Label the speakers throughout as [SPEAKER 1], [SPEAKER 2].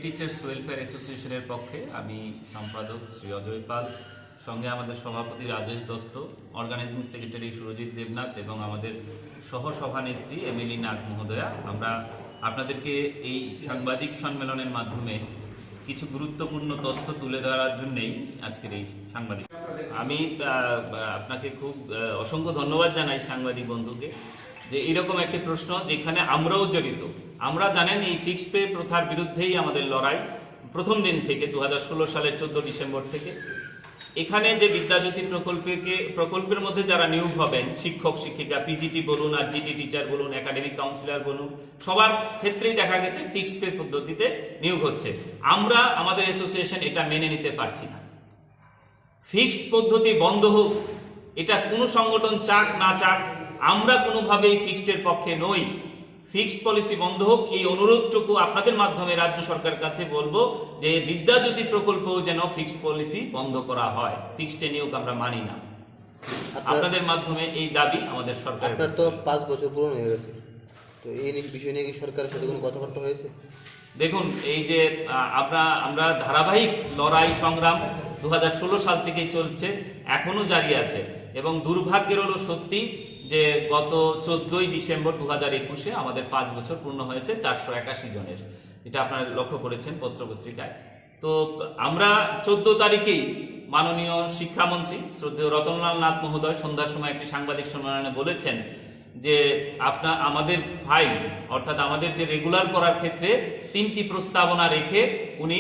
[SPEAKER 1] Teachers welfare অ্যাসোসিয়েশনের পক্ষে আমি সম্পাদক শ্রী অজয় পাল, সঙ্গে আমাদের সভাপতি রাজেশ দত্ত, অর্গানাইজিং সেক্রেটারি সুরজিৎ দেবনাথ এবং আমাদের সহসভানেত্রী এমিলি নাগ মহোদয়া। আমরা আপনাদেরকে এই সাংবাদিক সম্মেলনের মাধ্যমে কিছু গুরুত্বপূর্ণ তথ্য তুলে ধরার জন্যেই আজকের এই সাংবাদিক। আমি আপনাকে খুব অসংখ্য ধন্যবাদ জানাই সাংবাদিক বন্ধুকে যে এরকম একটি প্রশ্ন যেখানে আমরাও জড়িত। আমরা জানেন এই ফিক্সড পে প্রথার বিরুদ্ধেই আমাদের লড়াই প্রথম দিন থেকে 2016 সালের 14 ডিসেম্বর থেকে। এখানে যে বিদ্যাজ্যোতি প্রকল্পের মধ্যে যারা নিয়োগ হবেন, শিক্ষক শিক্ষিকা, পিজিটি বলুন আর জিটি টিচার বলুন, একাডেমিক কাউন্সিলর বলুন, সবার ক্ষেত্রেই দেখা গেছে ফিক্সড পে পদ্ধতিতে নিয়োগ হচ্ছে। আমরা আমাদের অ্যাসোসিয়েশন এটা মেনে নিতে পারছি না। ফিক্সড পদ্ধতি বন্ধ হোক, এটা কোনো সংগঠন চাক না চাক, আমরা কোনোভাবেই ফিক্সডের পক্ষে নই। ফিক্সড পলিসি বন্ধ হোক, এই অনুরোধটুকু আপনাদের মাধ্যমে রাজ্য সরকার কাছে বলবো যে বিদ্যাজ্যোতি প্রকল্পও যেন ফিক্সড পলিসি বন্ধ করা হয়। ফিক্সড নিয়োগ আমরা মানি না। আপনাদের মাধ্যমে এই দাবি আমাদের সরকার।
[SPEAKER 2] আপনার তো 5 বছর পুরনো হয়ে গেছে, তো এই বিষয় নিয়ে কি সরকারের সাথে কোনো কথাবার্তা হয়েছে?
[SPEAKER 1] দেখুন, এই যে আমরা ধারাবাহিক লড়াই সংগ্রাম 2016 সাল থেকেই চলছে, এখনো জারি আছে। এবং দুর্ভাগ্যের হলো সত্যি যে গত 14 ডিসেম্বর 2021-এ আমাদের 5 বছর পূর্ণ হয়েছে 481 জনের। এটা আপনারা লক্ষ্য করেছেন পত্রপত্রিকায়। তো আমরা 14 তারিখেই মাননীয় শিক্ষামন্ত্রী শ্রদ্ধেয় রতনলাল নাথ মহোদয় সন্ধ্যার সময় একটি সাংবাদিক সম্মেলনে বলেছেন যে আমাদের ফাইল অর্থাৎ আমাদের যে রেগুলার করার ক্ষেত্রে 3টি প্রস্তাবনা রেখে উনি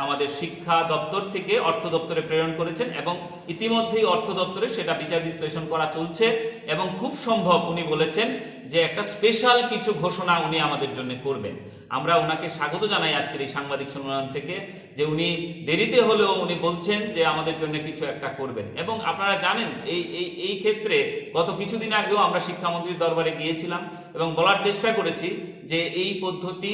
[SPEAKER 1] আমাদের শিক্ষা দপ্তর থেকে অর্থ দপ্তরে প্রেরণ করেছেন এবং ইতিমধ্যেই অর্থ দপ্তরে সেটা বিচার বিশ্লেষণ করা চলছে এবং খুব সম্ভব উনি বলেছেন যে একটা স্পেশাল কিছু ঘোষণা উনি আমাদের জন্য করবেন। আমরা ওনাকে স্বাগত জানাই আজকের এই সাংবাদিক সম্মেলন থেকে, যে উনি দেরিতে হলেও উনি বলছেন যে আমাদের জন্য কিছু একটা করবেন। এবং আপনারা জানেন এই ক্ষেত্রে গত কিছুদিন আগেও আমরা শিক্ষামন্ত্রীর দরবারে গিয়েছিলাম এবং বলার চেষ্টা করেছি যে এই পদ্ধতি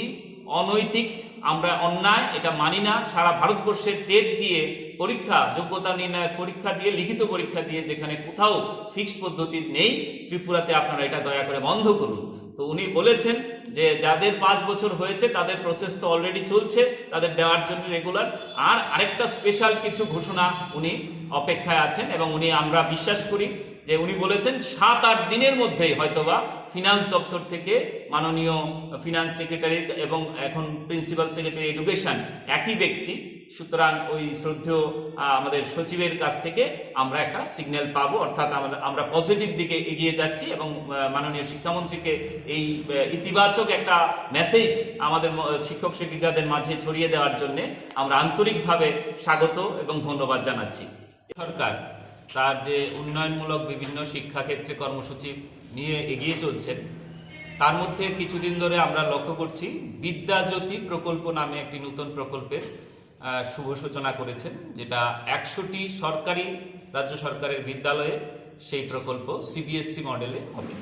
[SPEAKER 1] অনৈতিক, আমরা অন্যায়, এটা মানি না। সারা ভারতবর্ষের টেট দিয়ে পরীক্ষা, যোগ্যতা নির্ণয় পরীক্ষা দিয়ে, লিখিত পরীক্ষা দিয়ে যেখানে কোথাও ফিক্সড পদ্ধতি নেই, ত্রিপুরাতে আপনারা এটা দয়া করে বন্ধ করুন। তো উনি বলেছেন যে যাদের 5 বছর হয়েছে তাদের প্রসেস তো অলরেডি চলছে, তাদের দেওয়ার জন্য রেগুলার, আর আরেকটা স্পেশাল কিছু ঘোষণা উনি অপেক্ষায় আছেন। এবং আমরা বিশ্বাস করি যে উনি বলেছেন 7-8 দিনের মধ্যেই হয়তোবা ফিনান্স দপ্তর থেকে মাননীয় ফিনান্স সেক্রেটারি এবং এখন প্রিন্সিপাল সেক্রেটারি এডুকেশন একই ব্যক্তি, সুতরাং ওই শ্রদ্ধেয় আমাদের সচিবের কাছ থেকে আমরা একটা সিগন্যাল পাবো, অর্থাৎ আমরা পজিটিভ দিকে এগিয়ে যাচ্ছি এবং মাননীয় শিক্ষামন্ত্রীকে এই ইতিবাচক একটা মেসেজ আমাদের শিক্ষক শিক্ষিকাদের মাঝে ছড়িয়ে দেওয়ার জন্য আমরা আন্তরিকভাবে স্বাগত এবং ধন্যবাদ জানাচ্ছি। সরকার তার যে উন্নয়নমূলক বিভিন্ন শিক্ষাক্ষেত্রে কর্মসূচি নিয়ে এগিয়ে চলছেন, তার মধ্যে কিছুদিন ধরে আমরা লক্ষ্য করছি বিদ্যাজ্যোতি প্রকল্প নামে একটি নতুন প্রকল্পের শুভ সূচনা করেছেন, যেটা 100টি সরকারি রাজ্য সরকারের বিদ্যালয়ে সেই প্রকল্প সিবিএসসি মডেলে হবে।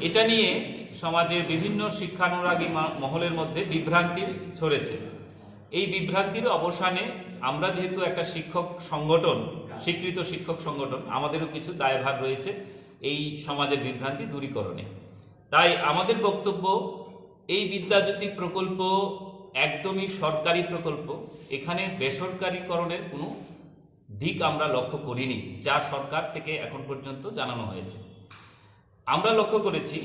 [SPEAKER 1] এটা নিয়ে সমাজের বিভিন্ন শিক্ষানুরাগী মহলের মধ্যে বিভ্রান্তি ছড়েছে। এই বিভ্রান্তির অবসানে আমরা যেহেতু একটা শিক্ষক সংগঠন, স্বীকৃত শিক্ষক সংগঠন, আমাদেরও কিছু দায়ভার রয়েছে এই সমাজের বিভ্রান্তি দূরীকরণে। তাই আমাদের বক্তব্য, এই বিদ্যাজ্যোতি প্রকল্প একদমই সরকারি প্রকল্প, এখানে বেসরকারীকরণের কোনো দিক আমরা লক্ষ্য করিনি, যা সরকার থেকে এখন পর্যন্ত জানানো হয়েছে। আমরা লক্ষ্য করেছি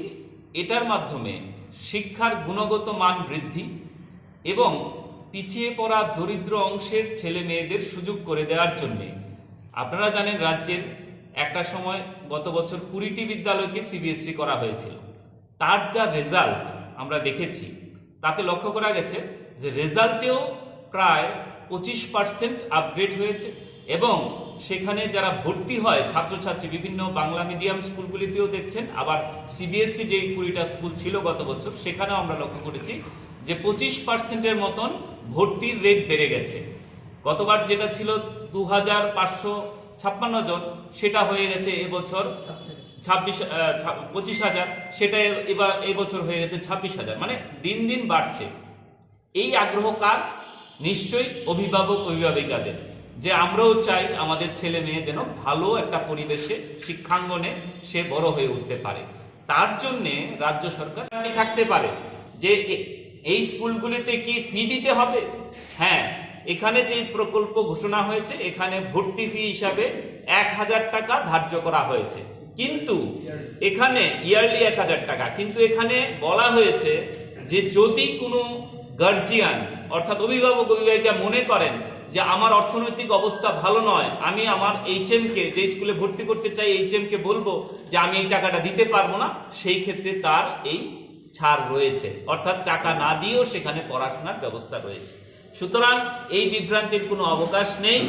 [SPEAKER 1] এটার মাধ্যমে শিক্ষার গুণগত মান বৃদ্ধি এবং পিছিয়ে পড়া দরিদ্র অংশের ছেলে মেয়েদের সুযোগ করে দেওয়ার জন্যে। আপনারা জানেন রাজ্যের একটা সময় গত বছর 20টি বিদ্যালয়কে সিবিএসসি করা হয়েছিল। তার যা রেজাল্ট আমরা দেখেছি, তাতে লক্ষ্য করা গেছে যে রেজাল্টেও প্রায় 25% আপগ্রেড হয়েছে এবং সেখানে যারা ভর্তি হয় ছাত্রছাত্রী বিভিন্ন বাংলা মিডিয়াম স্কুলগুলিতেও দেখছেন, আবার সিবিএসসি যে 20টা স্কুল ছিল গত বছর, সেখানেও আমরা লক্ষ্য করেছি যে 25%-এর মতন ভর্তির রেট বেড়ে গেছে। গতবার যেটা ছিল 2556 জন, সেটা হয়ে গেছে এবছর 25,000, সেটা এবার এবছর হয়ে গেছে 26,000। মানে দিন দিন বাড়ছে। এই আগ্রহ কার? নিশ্চয়ই অভিভাবক অভিভাবিকাদের, যে আমরাও চাই আমাদের ছেলে মেয়ে যেন ভালো একটা পরিবেশে শিক্ষাঙ্গনে সে বড় হয়ে উঠতে পারে। তার জন্যে রাজ্য সরকার থাকতে পারে যে এই স্কুলগুলিতে কি ফি দিতে হবে? হ্যাঁ, এখানে যে প্রকল্প ঘোষণা হয়েছে এখানে ভর্তি ফি হিসাবে 1000 টাকা ধার্য করা হয়েছে, কিন্তু এখানে ইয়ারলি 1000 টাকা, কিন্তু এখানে বলা হয়েছে যে যদি কোনো গার্জিয়ান অর্থাৎ অভিভাবক অভিভাবিকা মনে করেন যে আমার অর্থনৈতিক অবস্থা ভালো নয়, আমি আমার এইচএমকে, যে স্কুলে ভর্তি করতে চাই এইচএমকে বলবো যে আমি এই টাকাটা দিতে পারবো না, সেই ক্ষেত্রে তার এই ছাড় রয়েছে, অর্থাৎ টাকা না দিয়েও সেখানে পড়াশোনার ব্যবস্থা রয়েছে। সুতরাং এই বিভ্রান্তির কোনো অবকাশ নেই।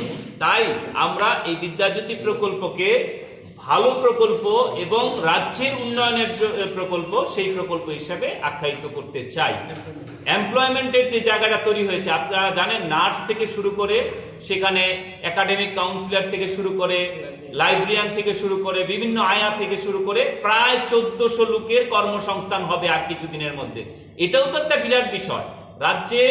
[SPEAKER 1] তাই আমরা এই বিদ্যাজ্যোতি প্রকল্পকে ভালো প্রকল্প এবং রাজ্যের উন্নয়নের প্রকল্প, সেই প্রকল্প হিসাবে আখ্যায়িত করতে চাই। এমপ্লয়মেন্টের যে জায়গাটা তৈরি হয়েছে, আপনারা জানেন নার্স থেকে শুরু করে, সেখানে একাডেমিক কাউন্সিলর থেকে শুরু করে, লাইব্রেরিয়ান থেকে শুরু করে, বিভিন্ন আয়া থেকে শুরু করে প্রায় 1400 লোকের কর্মসংস্থান হবে আর কিছুদিনের মধ্যে। এটাও তো একটা বিরাট বিষয়। রাজ্যে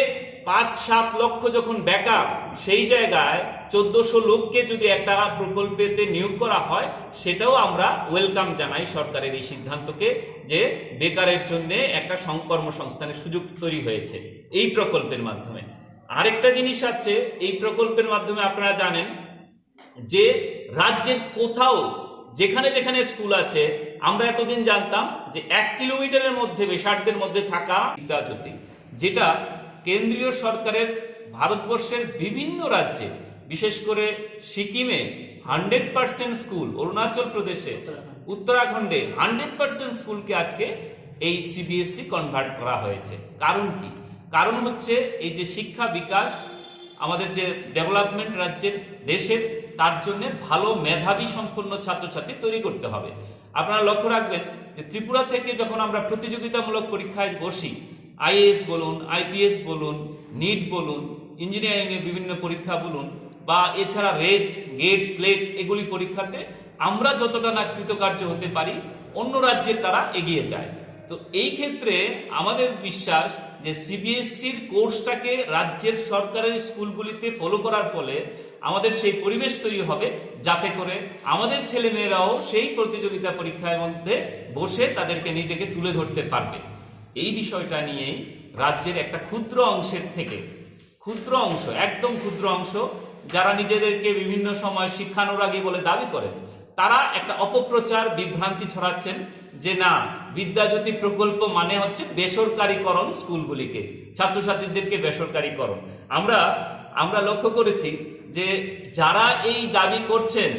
[SPEAKER 1] 5-7 লক্ষ যখন বেকার, সেই জায়গায় 1400 লোককে যদি একটা প্রকল্পেতে নিয়োগ করা হয়, সেটাও আমরা ওয়েলকাম জানাই সরকারের এই সিদ্ধান্তকে, যে বেকারের জন্য একটা কর্মসংস্থানের সুযোগ তৈরি হয়েছে এই প্রকল্পের মাধ্যমে। আরেকটা জিনিস আছে, এই প্রকল্পের মাধ্যমে আপনারা জানেন যে রাজ্যের কোথাও যেখানে যেখানে স্কুল আছে, আমরা এতদিন জানতাম যে 1 কিলোমিটারের মধ্যে বেসারদের মধ্যে থাকা বিদ্যাজ্যোতি, যেটা কেন্দ্রীয় সরকারের ভারতবর্ষের বিভিন্ন রাজ্যে, বিশেষ করে সিকিমে 100% স্কুল, অরুণাচল প্রদেশে, উত্তরাখণ্ডে 100% স্কুলকে আজকে এই সিবিএসই কনভার্ট করা হয়েছে। কারণ কি? কারণ হচ্ছে এই যে শিক্ষা বিকাশ, আমাদের যে ডেভেলপমেন্ট রাজ্যের দেশের, তার জন্য ভালো মেধাবী সম্পন্ন ছাত্রছাত্রী তৈরি করতে হবে। আপনারা লক্ষ্য রাখবেন যে ত্রিপুরা থেকে যখন আমরা প্রতিযোগিতামূলক পরীক্ষায় বসি, আইএএস বলুন, আইপিএস বলুন, নিট বলুন, ইঞ্জিনিয়ারিং এর বিভিন্ন পরীক্ষা বলুন, বা এছাড়া রেট, গেট, স্লেট, এগুলি পরীক্ষাতে আমরা যতটা না কৃতকার্য হতে পারি, অন্য রাজ্যের তারা এগিয়ে যায়। তো এই ক্ষেত্রে আমাদের বিশ্বাস যে সিবিএসসির কোর্সটাকে রাজ্যের সরকারের স্কুলগুলিতে ফলো করার ফলে আমাদের সেই পরিবেশ তৈরি হবে, যাতে করে আমাদের ছেলেমেয়েরাও সেই প্রতিযোগিতা পরীক্ষার মধ্যে বসে তাদেরকে নিজেকে তুলে ধরতে পারবে। এই বিষয়টা নিয়েই রাজ্যের একটা ক্ষুদ্র অংশের থেকে, ক্ষুদ্র অংশ, একদম ক্ষুদ্র অংশ, যারা নিজেদেরকে বিভিন্ন সময় শিক্ষানুরাগী বলে দাবি করেন, তারা একটা অপপ্রচার, বিভ্রান্তি ছড়াচ্ছেন যে না, বিদ্যাজ্যোতি প্রকল্প মানে হচ্ছে বেসরকারীকরণ, স্কুলগুলিকে, ছাত্রছাত্রীদেরকে বেসরকারীকরণ। আমরা লক্ষ্য করেছি যে যারা এই দাবি করছেন,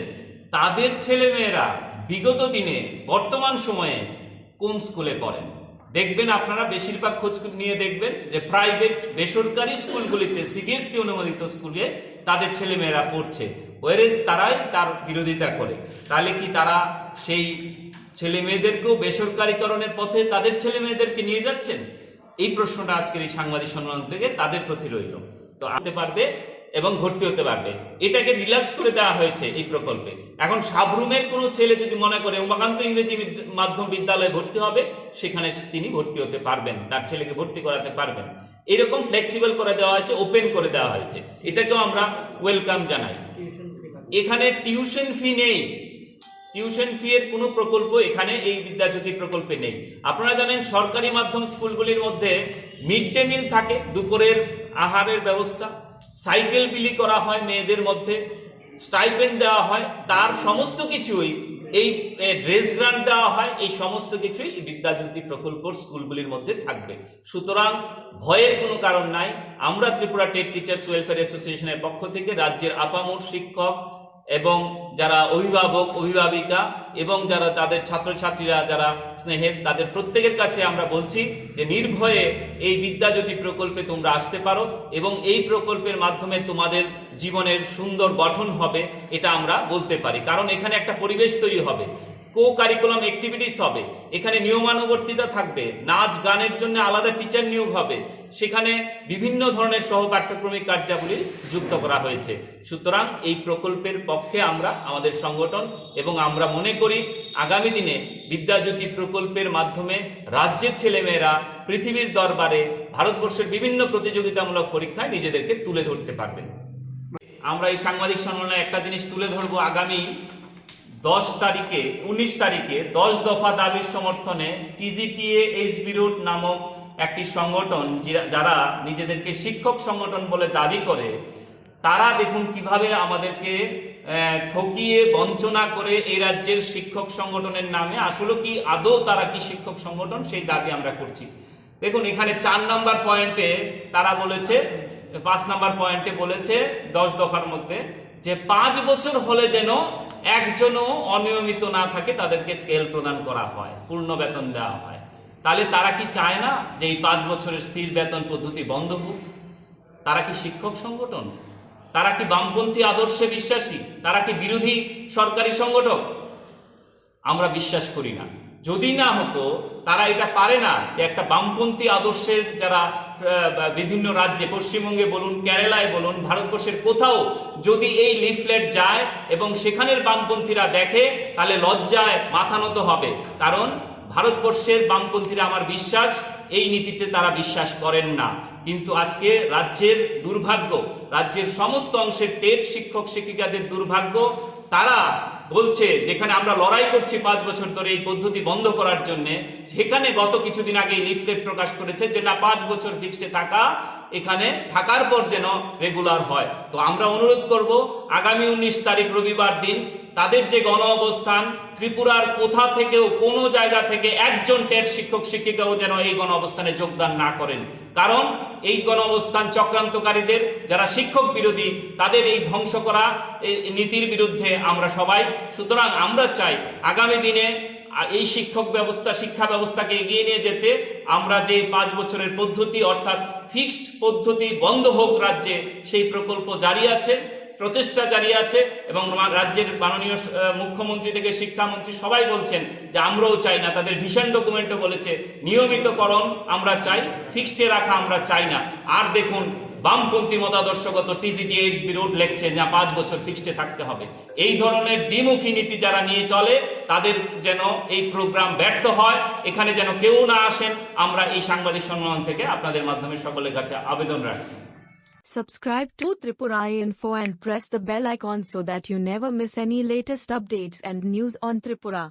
[SPEAKER 1] তাদের ছেলেমেয়েরা বিগত দিনে, বর্তমান সময়ে কোন স্কুলে পড়েন। দেখবেন আপনারা বেশিরভাগ খোঁজ নিয়ে দেখবেন যে প্রাইভেট, বেসরকারি স্কুলগুলিতে, সিবিএসসি অনুমোদিত স্কুলে তাদের ছেলেমেয়েরা পড়ছে, ওয়ারেজ তারাই তার বিরোধিতা করে। তাহলে কি তারা সেই ছেলে মেয়েদেরকেও বেসরকারীকরণের পথে তাদের ছেলে মেয়েদেরকে নিয়ে যাচ্ছেন? এই প্রশ্নটা আজকের এই সাংবাদিক সম্মেলন থেকে তাদের প্রতি রইল। তো আসতে পারবে এবং ভর্তি হতে পারবে, এটাকে রিল্যাক্স করে দেওয়া হয়েছে এই প্রকল্পে। এখন সাবরুমের কোনো ছেলে যদি মনে করে উমাকান্ত ইংরেজি মাধ্যম বিদ্যালয়ে ভর্তি হবে, সেখানে তিনি ভর্তি হতে পারবেন, তার ছেলেকে ভর্তি করাতে পারবেন। এরকম ফ্লেক্সিবল করে দেওয়া হয়েছে, ওপেন করে দেওয়া হয়েছে, এটাকেও আমরা ওয়েলকাম জানাই। এখানে টিউশন ফি নেই, টিউশন ফি এর কোনো প্রকল্প এখানে এই বিদ্যাজ্যোতি প্রকল্পে নেই। আপনারা জানেন সরকারি মাধ্যম স্কুলগুলির মধ্যে মিড ডে মিল থাকে, দুপুরের আহারের ব্যবস্থা, সাইকেল বিলি করা হয় মেয়েদের মধ্যে, স্টাইপেন্ড দেওয়া হয়, তার সমস্ত কিছুই, এই ড্রেস গ্রান্ট দেওয়া হয়, এই সমস্ত কিছুই বিদ্যাজ্যোতি প্রকল্প স্কুলগুলির মধ্যে থাকবে। সুতরাং ভয়ের কোনো কারণ নাই। আমরা ত্রিপুরা টেট টিচার্স ওয়েলফেয়ার অ্যাসোসিয়েশনের পক্ষ থেকে রাজ্যের আপামর শিক্ষক এবং যারা অভিভাবক অভিভাবিকা এবং যারা তাদের ছাত্রছাত্রীরা যারা স্নেহের, তাদের প্রত্যেকের কাছে আমরা বলছি যে নির্ভয়ে এই বিদ্যাজ্যোতি প্রকল্পে তোমরা আসতে পারো এবং এই প্রকল্পের মাধ্যমে তোমাদের জীবনের সুন্দর গঠন হবে, এটা আমরা বলতে পারি। কারণ এখানে একটা পরিবেশ তৈরি হবে, কো কারিকুলাম অ্যাক্টিভিটিস হবে, এখানে নিয়মানুবর্তিতা থাকবে, নাচ গানের জন্য আলাদা টিচার নিয়োগ হবে, সেখানে বিভিন্ন ধরনের সহপাঠ্যক্রমিক কার্যাবলী যুক্ত করা হয়েছে। সুতরাং এই প্রকল্পের পক্ষে আমরা, আমাদের সংগঠন, এবং আমরা মনে করি আগামী দিনে বিদ্যাজ্যোতি প্রকল্পের মাধ্যমে রাজ্যের ছেলেমেয়েরা পৃথিবীর দরবারে ভারতবর্ষের বিভিন্ন প্রতিযোগিতামূলক পরীক্ষায় নিজেদেরকে তুলে ধরতে পারবেন। আমরা এই সাংবাদিক সম্মেলনে একটা জিনিস তুলে ধরবো, আগামী 19 তারিখে 10 দফা দাবির সমর্থনে টিজিটিএ এইচবি রোড নামক একটি সংগঠন যারা নিজেদেরকে শিক্ষক সংগঠন বলে দাবি করে, তারা দেখুন কিভাবে আমাদেরকে ঠকিয়ে বঞ্চনা করে এই রাজ্যের শিক্ষক সংগঠনের নামে আসলে কি আদৌ তারা কি শিক্ষক সংগঠন সেই দাবি আমরা করছি। দেখুন এখানে 4 নম্বর পয়েন্টে তারা বলেছে, 5 নম্বর পয়েন্টে বলেছে 10 দফার মধ্যে যে 5 বছর হলে যেন একজনও অনিয়মিত না থাকে, তাদেরকে স্কেল প্রদান করা হয়, পূর্ণ বেতন দেওয়া হয়। তাহলে তারা কি চায় না যে এই 5 বছরের স্থির বেতন পদ্ধতি বন্ধ হোক? তারা কি শিক্ষক সংগঠন? তারা কি বামপন্থী আদর্শে বিশ্বাসী? তারা কি বিরোধী সরকারি সংগঠক? আমরা বিশ্বাস করি না। যদি না হতো, তারা এটা পারে না যে একটা বামপন্থী আদর্শের যারা বিভিন্ন রাজ্যে, পশ্চিমবঙ্গে বলুন, কেরালায় বলুন, ভারতবর্ষের কোথাও যদি এই লিফলেট যায় এবং সেখানের বামপন্থীরা দেখে, তাহলে লজ্জায় মাথা নত হবে। কারণ ভারতবর্ষের বামপন্থীরা আমার বিশ্বাস এই নীতিতে তারা বিশ্বাস করেন না। কিন্তু আজকে রাজ্যের দুর্ভাগ্য, রাজ্যের সমস্ত অংশের টেট শিক্ষক শিক্ষিকাদের দুর্ভাগ্য, তারা বলছে যেখানে আমরা লড়াই করছি 5 বছর ধরে এই পদ্ধতি বন্ধ করার জন্য, সেখানে গত কিছুদিন আগে লিফলেট প্রকাশ করেছে যে না, 5 বছর ফিক্সডে থাকা, এখানে থাকার পর যেন রেগুলার হয়। তো আমরা অনুরোধ করব আগামী 19 তারিখ রবিবার দিন তাদের যে গণ অবস্থান, ত্রিপুরার কোথা থেকেও কোনো জায়গা থেকে একজন টেট শিক্ষক শিক্ষিকাও যেন এই গণ অবস্থানে যোগদান না করেন। কারণ এই গণ অবস্থান চক্রান্তকারীদের, যারা শিক্ষক বিরোধী, তাদের এই ধ্বংস করা নীতির বিরুদ্ধে আমরা সবাই। সুতরাং আমরা চাই আগামী দিনে এই শিক্ষক ব্যবস্থা, শিক্ষা ব্যবস্থাকে এগিয়ে নিয়ে যেতে আমরা যে 5 বছরের পদ্ধতি অর্থাৎ ফিক্সড পদ্ধতি বন্ধ হোক রাজ্যে, সেই প্রকল্প জারি আছে, প্রচেষ্টা জারি আছে। এবং রাজ্যের মাননীয় মুখ্যমন্ত্রী থেকে শিক্ষামন্ত্রী সবাই বলছেন যে আমরাও চাই না, তাদের ভিশন ডকুমেন্টও বলেছে নিয়মিতকরণ আমরা চাই, ফিক্সডে রাখা আমরা চাই না। আর দেখুন বামপন্থী মতাদর্শগত TGT-HB রোড লেখছে না 5 বছর ফিক্সডে থাকতে হবে। এই ধরনের দ্বিমুখী নীতি যারা নিয়ে চলে, তাদের যেন এই প্রোগ্রাম ব্যর্থ হয়, এখানে যেন কেউ না আসেন, আমরা এই সাংবাদিক সম্মেলন থেকে আপনাদের মাধ্যমে সকলের কাছে আবেদন রাখছি।
[SPEAKER 3] Subscribe to Tripura Info and press the bell icon so that you never miss any latest updates and news on Tripura.